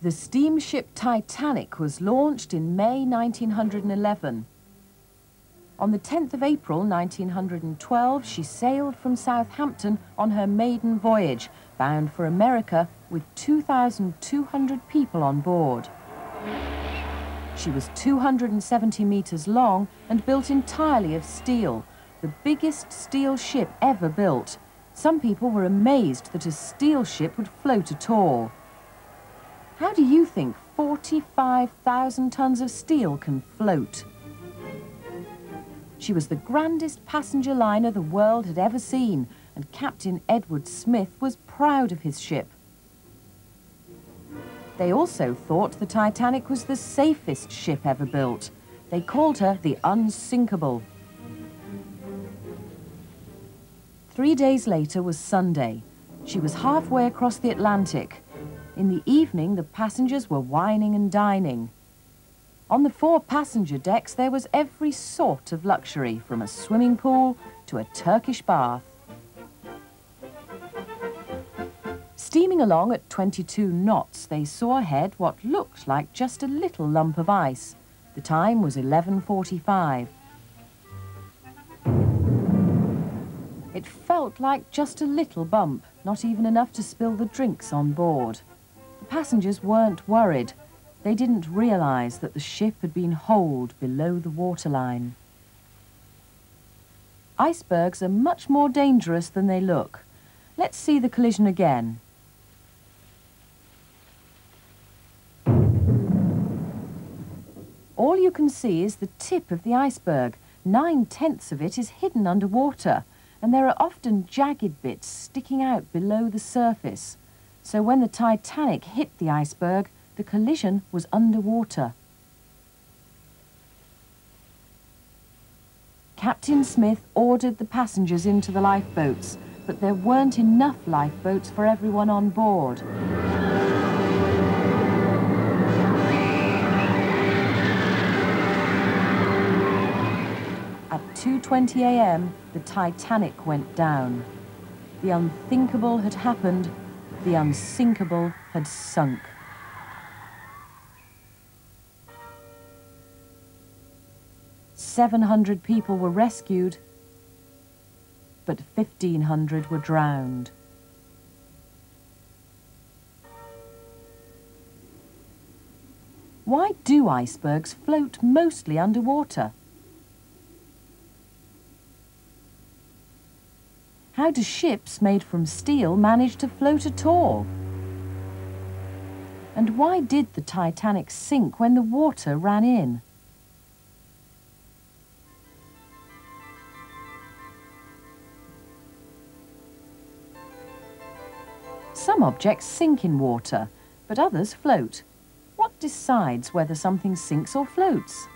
The steamship Titanic was launched in May 1911. On the 10th of April 1912, she sailed from Southampton on her maiden voyage, bound for America with 2,200 people on board. She was 270 meters long and built entirely of steel, the biggest steel ship ever built. Some people were amazed that a steel ship would float at all. How do you think 45,000 tons of steel can float? She was the grandest passenger liner the world had ever seen, and Captain Edward Smith was proud of his ship. They also thought the Titanic was the safest ship ever built. They called her the Unsinkable. 3 days later was Sunday. She was halfway across the Atlantic. In the evening, the passengers were wining and dining. On the 4 passenger decks, there was every sort of luxury, from a swimming pool to a Turkish bath. Steaming along at 22 knots, they saw ahead what looked like just a little lump of ice. The time was 11:45. It felt like just a little bump, not even enough to spill the drinks on board. The passengers weren't worried. They didn't realize that the ship had been holed below the waterline. Icebergs are much more dangerous than they look. Let's see the collision again. All you can see is the tip of the iceberg. 9/10 of it is hidden under water, and there are often jagged bits sticking out below the surface. So when the Titanic hit the iceberg, the collision was underwater. Captain Smith ordered the passengers into the lifeboats, but there weren't enough lifeboats for everyone on board. At 2:20 a.m., the Titanic went down. The unthinkable had happened. The unsinkable had sunk. "700 people were rescued, but 1,500 were drowned." Why do icebergs float mostly underwater? How do ships made from steel manage to float at all? And why did the Titanic sink when the water ran in? Some objects sink in water, but others float. What decides whether something sinks or floats?